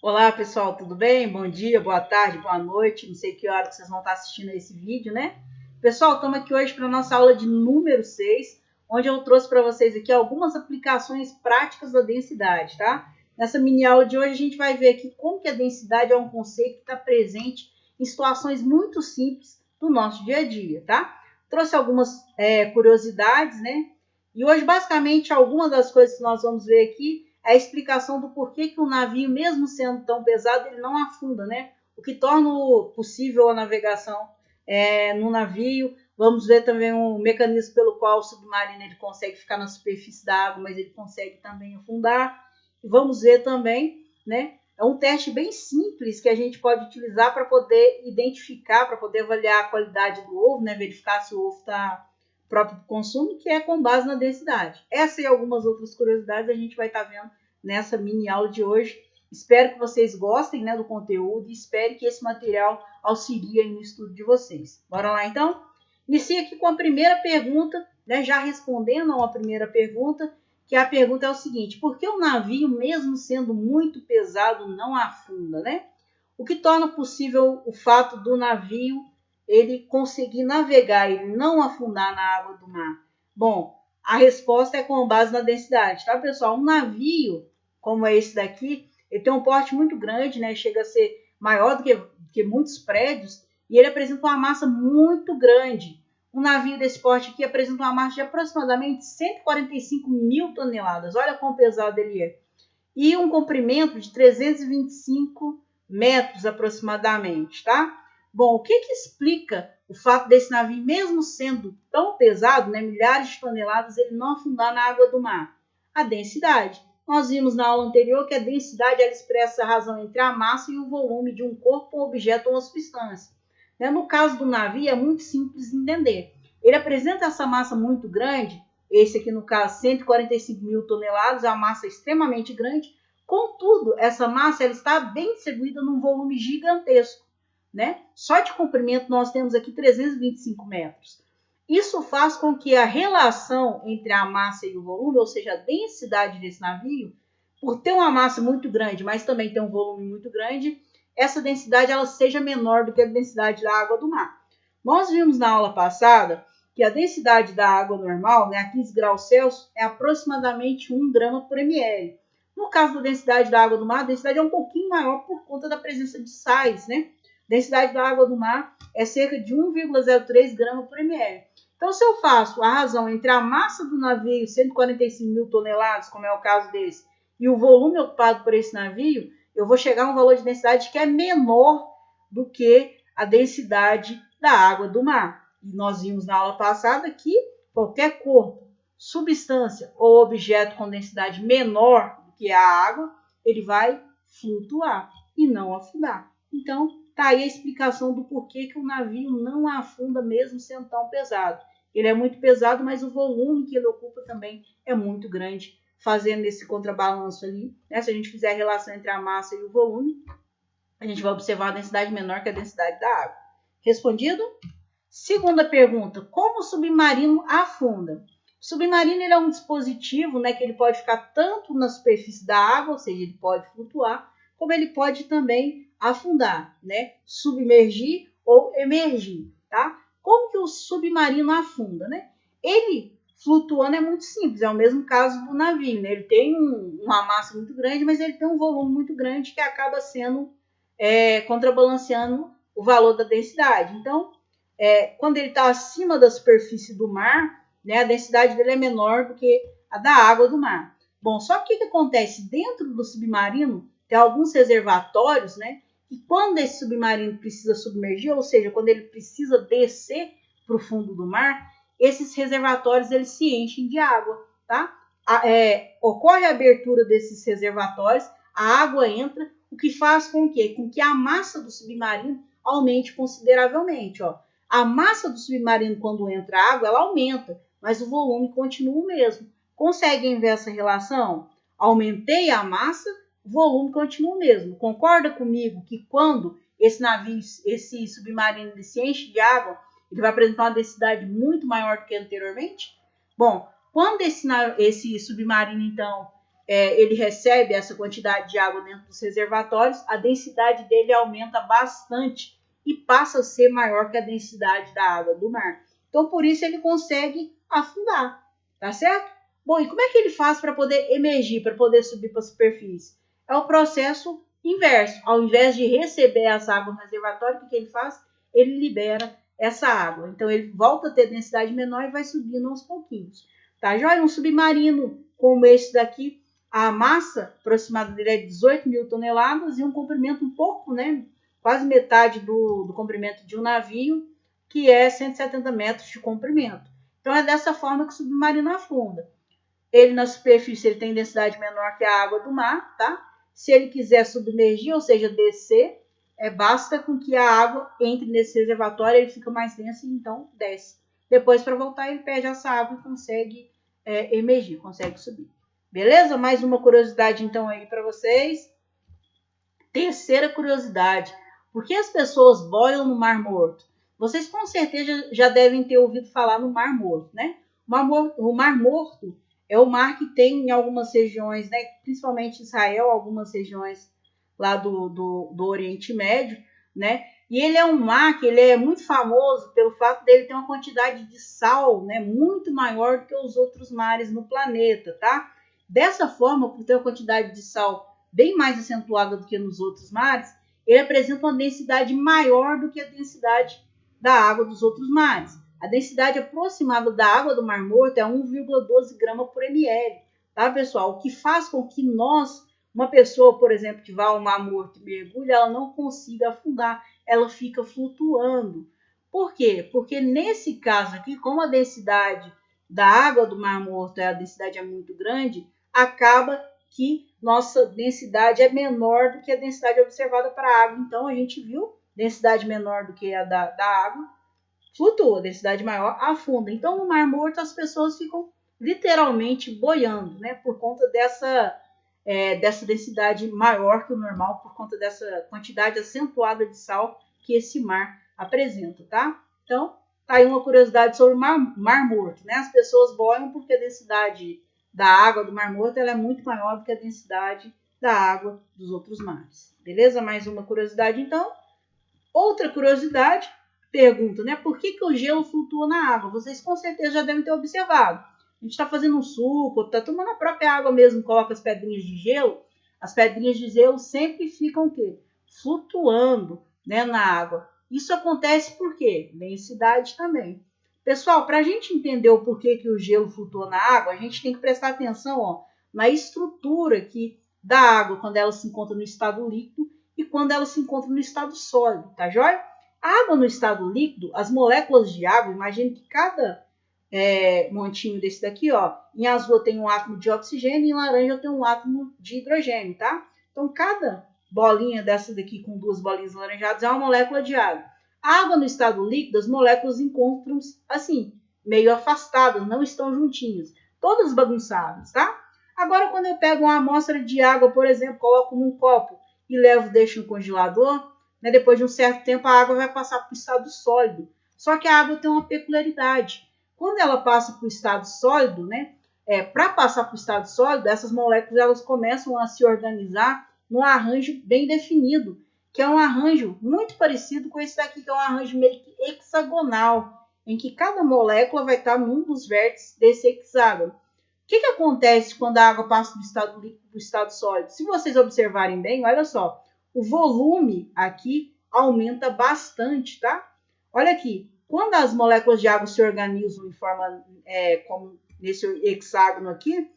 Olá pessoal, tudo bem? Bom dia, boa tarde, boa noite. Não sei que hora que vocês vão estar assistindo esse vídeo, né? Pessoal, estamos aqui hoje para a nossa aula de número 6, onde eu trouxe para vocês aqui algumas aplicações práticas da densidade, tá? Nessa mini aula de hoje a gente vai ver aqui como que a densidade é um conceito que está presente em situações muito simples do nosso dia a dia, tá? Trouxe algumas curiosidades, né? E hoje, basicamente, algumas das coisas que nós vamos ver aqui é a explicação do porquê que o navio, mesmo sendo tão pesado, ele não afunda, né? O que torna possível a navegação no navio. Vamos ver também um mecanismo pelo qual o submarino ele consegue ficar na superfície da água, mas ele consegue também afundar. E vamos ver também, né? É um teste bem simples que a gente pode utilizar para poder identificar, para poder avaliar a qualidade do ovo, né? Verificar se o ovo está próprio para o consumo, que é com base na densidade. Essa e algumas outras curiosidades a gente vai estar vendo nessa mini aula de hoje. Espero que vocês gostem, né, do conteúdo e espero que esse material auxilie no estudo de vocês. Bora lá então? Inicio aqui com a primeira pergunta, né, já respondendo a uma primeira pergunta, que a pergunta é o seguinte: por que o navio, mesmo sendo muito pesado, não afunda, né? O que torna possível o fato do navio ele conseguir navegar e não afundar na água do mar? Bom, a resposta é com base na densidade, tá, pessoal? Um navio como é esse daqui, ele tem um porte muito grande, né? Chega a ser maior do que muitos prédios e ele apresenta uma massa muito grande. Um navio desse porte aqui apresenta uma massa de aproximadamente 145 mil toneladas. Olha quão pesado ele é. E um comprimento de 325 metros aproximadamente, tá? Bom, o que explica o fato desse navio, mesmo sendo tão pesado, né, milhares de toneladas, ele não afundar na água do mar? A densidade. Nós vimos na aula anterior que a densidade ela expressa a razão entre a massa e o volume de um corpo, um objeto ou uma substância. No caso do navio, é muito simples de entender. Ele apresenta essa massa muito grande, esse aqui no caso 145 mil toneladas, é uma massa extremamente grande. Contudo, essa massa ela está bem distribuída num volume gigantesco, né? Só de comprimento nós temos aqui 325 metros. Isso faz com que a relação entre a massa e o volume, ou seja, a densidade desse navio, por ter uma massa muito grande, mas também ter um volume muito grande, essa densidade ela seja menor do que a densidade da água do mar. Nós vimos na aula passada que a densidade da água normal, né, a 15 graus Celsius, é aproximadamente 1 grama por ml. No caso da densidade da água do mar, a densidade é um pouquinho maior por conta da presença de sais, né? A densidade da água do mar é cerca de 1,03 grama por ml. Então, se eu faço a razão entre a massa do navio, 145 mil toneladas, como é o caso desse, e o volume ocupado por esse navio, eu vou chegar a um valor de densidade que é menor do que a densidade da água do mar. E nós vimos na aula passada que qualquer corpo, substância ou objeto com densidade menor do que a água, ele vai flutuar e não afundar. Então, tá aí a explicação do porquê que o navio não afunda mesmo sendo tão pesado. Ele é muito pesado, mas o volume que ele ocupa também é muito grande, fazendo esse contrabalanço ali. Né? Se a gente fizer a relação entre a massa e o volume, a gente vai observar a densidade menor que a densidade da água. Respondido? Segunda pergunta, como o submarino afunda? O submarino ele é um dispositivo, né, que ele pode ficar tanto na superfície da água, ou seja, ele pode flutuar, como ele pode também afundar, né, submergir ou emergir, tá? Como que o submarino afunda, né? Ele flutuando é muito simples, é o mesmo caso do navio, né? Ele tem uma massa muito grande, mas ele tem um volume muito grande que acaba sendo contrabalanceando o valor da densidade. Então, quando ele está acima da superfície do mar, né, a densidade dele é menor do que a da água do mar. Bom, só que o que acontece? Dentro do submarino, tem alguns reservatórios, né, e quando esse submarino precisa submergir, ou seja, quando ele precisa descer para o fundo do mar, esses reservatórios eles se enchem de água, tá? Ocorre a abertura desses reservatórios, a água entra, o que faz com que a massa do submarino aumente consideravelmente, ó. A massa do submarino, quando entra água, ela aumenta, mas o volume continua o mesmo. Conseguem ver essa relação? Aumentei a massa, o volume continua o mesmo. Concorda comigo que quando esse navio, esse submarino ele se enche de água, ele vai apresentar uma densidade muito maior do que anteriormente? Bom, quando esse submarino, então, ele recebe essa quantidade de água dentro dos reservatórios, a densidade dele aumenta bastante e passa a ser maior que a densidade da água do mar. Então, por isso ele consegue afundar, tá certo? Bom, e como é que ele faz para poder emergir, para poder subir para a superfície? É o processo inverso. Ao invés de receber essa água no reservatório, o que ele faz? Ele libera essa água. Então, ele volta a ter densidade menor e vai subindo aos pouquinhos. Tá, joia? Um submarino como esse daqui, a massa aproximada dele é 18 mil toneladas e um comprimento um pouco, né? Quase metade do comprimento de um navio, que é 170 metros de comprimento. Então, é dessa forma que o submarino afunda. Ele, na superfície, ele tem densidade menor que a água do mar, tá? Se ele quiser submergir, ou seja, descer, basta com que a água entre nesse reservatório, ele fica mais denso e então desce. Depois, para voltar, ele perde essa água e consegue emergir, consegue subir. Beleza? Mais uma curiosidade, então, aí para vocês. Terceira curiosidade. Por que as pessoas boiam no Mar Morto? Vocês com certeza já devem ter ouvido falar no Mar Morto, né? O Mar Morto é o mar que tem em algumas regiões, né? Principalmente Israel, algumas regiões lá do Oriente Médio, né? E ele é um mar que ele é muito famoso pelo fato dele ter uma quantidade de sal, né? Muito maior do que os outros mares no planeta, tá? Dessa forma, por ter uma quantidade de sal bem mais acentuada do que nos outros mares, ele apresenta uma densidade maior do que a densidade da água dos outros mares. A densidade aproximada da água do Mar Morto é 1,12 grama por ml, tá, pessoal? O que faz com que uma pessoa, por exemplo, que vá ao Mar Morto e mergulha, ela não consiga afundar, ela fica flutuando. Por quê? Porque nesse caso aqui, como a densidade da água do Mar Morto, a densidade é muito grande, acaba que nossa densidade é menor do que a densidade observada para a água. Então, a gente viu densidade menor do que a da água, flutua, densidade maior afunda. Então, no Mar Morto, as pessoas ficam literalmente boiando, né? Por conta dessa densidade maior que o normal, por conta dessa quantidade acentuada de sal que esse mar apresenta, tá? Então, tá aí uma curiosidade sobre o Mar Morto, né? As pessoas boiam porque a densidade da água do Mar Morto ela é muito maior do que a densidade da água dos outros mares. Beleza? Mais uma curiosidade, então. Outra curiosidade, pergunta, né? Por que o gelo flutua na água? Vocês com certeza já devem ter observado. A gente está fazendo um suco, está tomando a própria água mesmo, coloca as pedrinhas de gelo. As pedrinhas de gelo sempre ficam o quê? Flutuando, né, na água. Isso acontece por quê? Densidade também. Pessoal, para a gente entender o porquê que o gelo flutua na água, a gente tem que prestar atenção na estrutura da água quando ela se encontra no estado líquido e quando ela se encontra no estado sólido, tá joia? A água no estado líquido, as moléculas de água, imagine que cada montinho desse daqui, em azul tem um átomo de oxigênio e em laranja tem um átomo de hidrogênio, tá? Então, cada bolinha dessa daqui com duas bolinhas laranjadas é uma molécula de água. A água no estado líquido, as moléculas encontram-se assim, meio afastadas, não estão juntinhas, todas bagunçadas, tá? Agora, quando eu pego uma amostra de água, por exemplo, coloco num copo e deixo no congelador, né, depois de um certo tempo a água vai passar para o estado sólido. Só que a água tem uma peculiaridade. Quando ela passa para o estado sólido, né, para passar para o estado sólido, essas moléculas elas começam a se organizar num arranjo bem definido, que é um arranjo muito parecido com esse daqui, que é um arranjo meio que hexagonal, em que cada molécula vai estar num dos vértices desse hexágono. O que acontece quando a água passa do estado líquido para o estado sólido? Se vocês observarem bem, olha só, o volume aqui aumenta bastante, tá? Olha aqui, quando as moléculas de água se organizam em forma, como nesse hexágono aqui,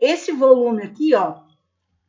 esse volume aqui,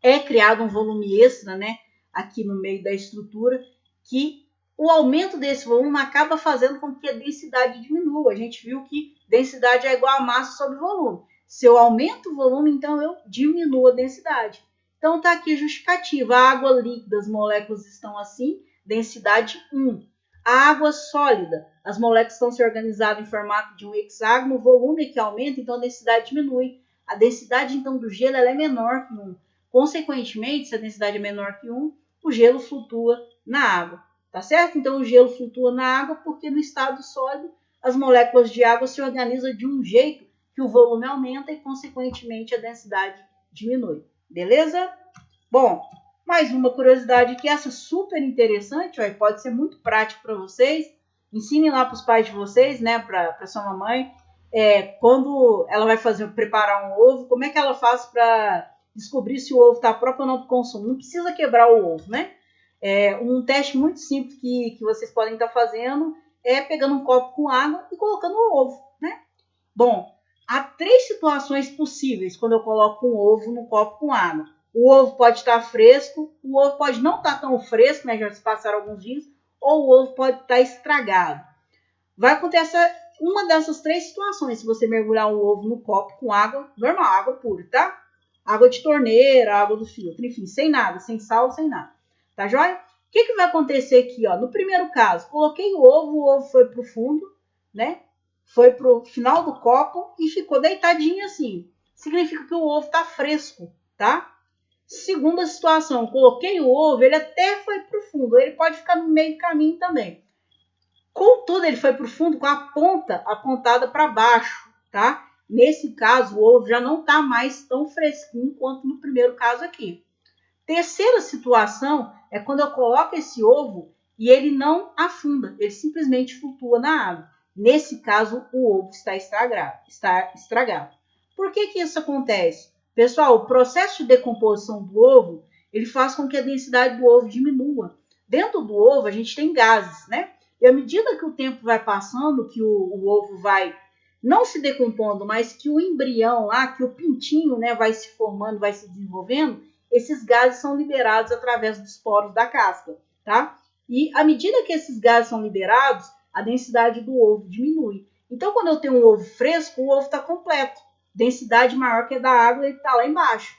é criado um volume extra, né? Aqui no meio da estrutura, que o aumento desse volume acaba fazendo com que a densidade diminua. A gente viu que densidade é igual a massa sobre volume. Se eu aumento o volume, então eu diminuo a densidade. Então está aqui a justificativa. A água líquida, as moléculas estão assim, densidade 1. A água sólida, as moléculas estão se organizando em formato de um hexágono, o volume que aumenta, então a densidade diminui. A densidade então do gelo ela é menor que 1. Consequentemente, se a densidade é menor que 1, o gelo flutua na água. Tá certo? Então, o gelo flutua na água porque no estado sólido as moléculas de água se organizam de um jeito que o volume aumenta e, consequentemente, a densidade diminui. Beleza? Bom, mais uma curiosidade aqui, essa super interessante, ó, pode ser muito prático para vocês. Ensinem lá para os pais de vocês, né, para sua mamãe, quando ela vai preparar um ovo, como é que ela faz para descobrir se o ovo está próprio ou não para o consumo. Não precisa quebrar o ovo, né? Um teste muito simples que vocês podem estar fazendo é pegando um copo com água e colocando o ovo, né? Bom, há 3 situações possíveis quando eu coloco um ovo no copo com água. O ovo pode estar fresco, o ovo pode não estar tão fresco, né? Já se passaram alguns dias, ou o ovo pode estar estragado. Vai acontecer uma dessas 3 situações se você mergulhar o ovo no copo com água normal, água pura, tá? Água de torneira, água do filtro, enfim, sem nada, sem sal, sem nada. Tá joia? O que vai acontecer aqui, ó? No primeiro caso, coloquei o ovo foi pro fundo, né? Foi pro final do copo e ficou deitadinho assim. Significa que o ovo tá fresco, tá? Segunda situação, coloquei o ovo, ele até foi pro fundo, ele pode ficar no meio do caminho também. Contudo, ele foi pro fundo com a ponta apontada para baixo, tá? Nesse caso, o ovo já não tá mais tão fresquinho quanto no primeiro caso aqui. Terceira situação é quando eu coloco esse ovo e ele não afunda, ele simplesmente flutua na água. Nesse caso, o ovo está estragado. Por que isso acontece? Pessoal, o processo de decomposição do ovo, ele faz com que a densidade do ovo diminua. Dentro do ovo, a gente tem gases, né? E à medida que o tempo vai passando, que o ovo vai não se decompondo, mas que o embrião lá, que o pintinho, né, vai se formando, vai se desenvolvendo, esses gases são liberados através dos poros da casca, tá? E à medida que esses gases são liberados, a densidade do ovo diminui. Então, quando eu tenho um ovo fresco, o ovo está completo. Densidade maior que a da água, ele está lá embaixo.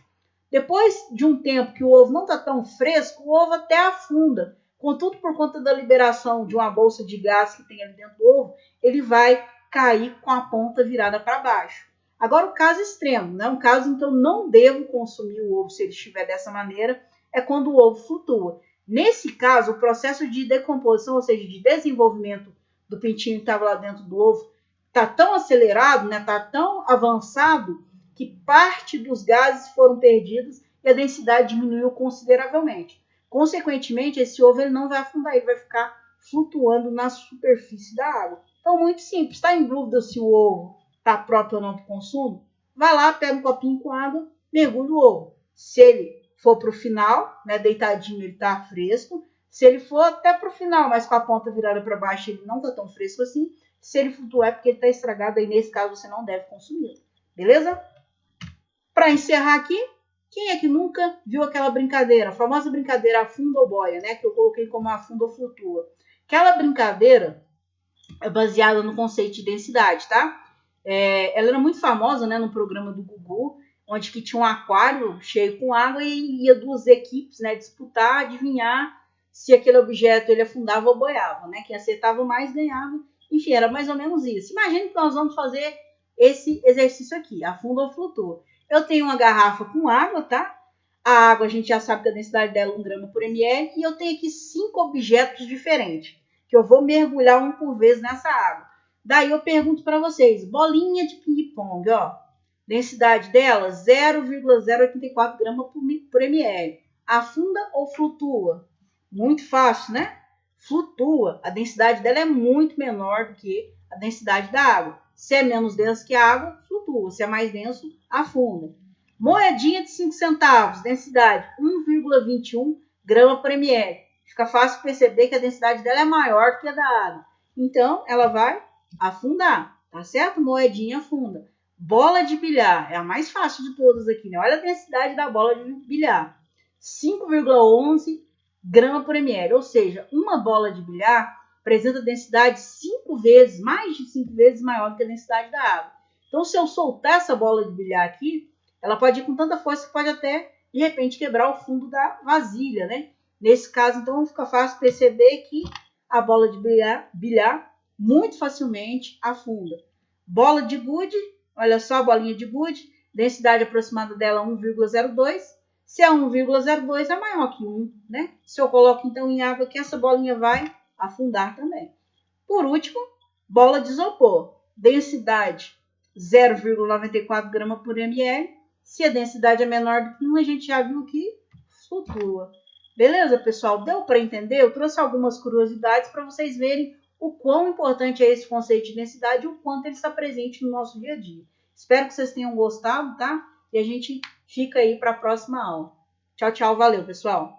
Depois de um tempo que o ovo não está tão fresco, o ovo até afunda. Contudo, por conta da liberação de uma bolsa de gás que tem ali dentro do ovo, ele vai cair com a ponta virada para baixo. Agora, o caso extremo, né? Um caso em que eu não devo consumir o ovo se ele estiver dessa maneira, é quando o ovo flutua. Nesse caso, o processo de decomposição, ou seja, de desenvolvimento do pintinho que estava lá dentro do ovo, está tão acelerado, né? Está tão avançado, que parte dos gases foram perdidos e a densidade diminuiu consideravelmente. Consequentemente, esse ovo ele não vai afundar, ele vai ficar flutuando na superfície da água. Então, muito simples. Está em dúvida se o ovo está próprio ou não para o consumo? Vai lá, pega um copinho com água, mergulha o ovo. Se ele for para o final, né, deitadinho, ele está fresco. Se ele for até para o final, mas com a ponta virada para baixo, ele não está tão fresco assim. Se ele flutuar, é porque ele está estragado, aí nesse caso você não deve consumir. Beleza? Para encerrar aqui, quem é que nunca viu aquela brincadeira, a famosa brincadeira afunda ou boia, né? Que eu coloquei como afunda ou flutua. Aquela brincadeira é baseada no conceito de densidade, tá? Ela era muito famosa, né, no programa do Gugu, onde que tinha um aquário cheio com água e ia 2 equipes, né, disputar, adivinhar se aquele objeto ele afundava ou boiava, né? Quem acertava mais ganhava. Enfim, era mais ou menos isso. Imagine que nós vamos fazer esse exercício aqui, afunda ou flutua. Eu tenho uma garrafa com água, tá? A água a gente já sabe que a densidade dela é 1 grama por ml e eu tenho aqui 5 objetos diferentes, que eu vou mergulhar um por vez nessa água. Daí eu pergunto para vocês, bolinha de ping-pong, ó, densidade dela 0,084 gramas por ml. Afunda ou flutua? Muito fácil, né? Flutua. A densidade dela é muito menor do que a densidade da água. Se é menos denso que a água, flutua. Se é mais denso, afunda. Moedinha de 5 centavos, densidade 1,21 grama por ml. Fica fácil perceber que a densidade dela é maior do que a da água. Então, ela vai afundar, tá certo? Moedinha afunda. Bola de bilhar, é a mais fácil de todas aqui, né? Olha a densidade da bola de bilhar. 5,11 grama por ml, ou seja, uma bola de bilhar apresenta densidade 5 vezes, mais de 5 vezes maior do que a densidade da água. Então, se eu soltar essa bola de bilhar aqui, ela pode ir com tanta força que pode até, de repente, quebrar o fundo da vasilha, né? Nesse caso, então, fica fácil perceber que a bola de bilhar muito facilmente afunda. Bola de gude, olha só a bolinha de gude, densidade aproximada dela 1,02. Se é 1,02 é maior que 1, né? Se eu coloco então em água aqui, essa bolinha vai afundar também. Por último, bola de isopor, densidade 0,94 gramas por ml. Se a densidade é menor do que 1, a gente já viu que flutua. Beleza, pessoal? Deu para entender? Eu trouxe algumas curiosidades para vocês verem o quão importante é esse conceito de densidade e o quanto ele está presente no nosso dia a dia. Espero que vocês tenham gostado, tá? E a gente fica aí para a próxima aula. Tchau, tchau. Valeu, pessoal!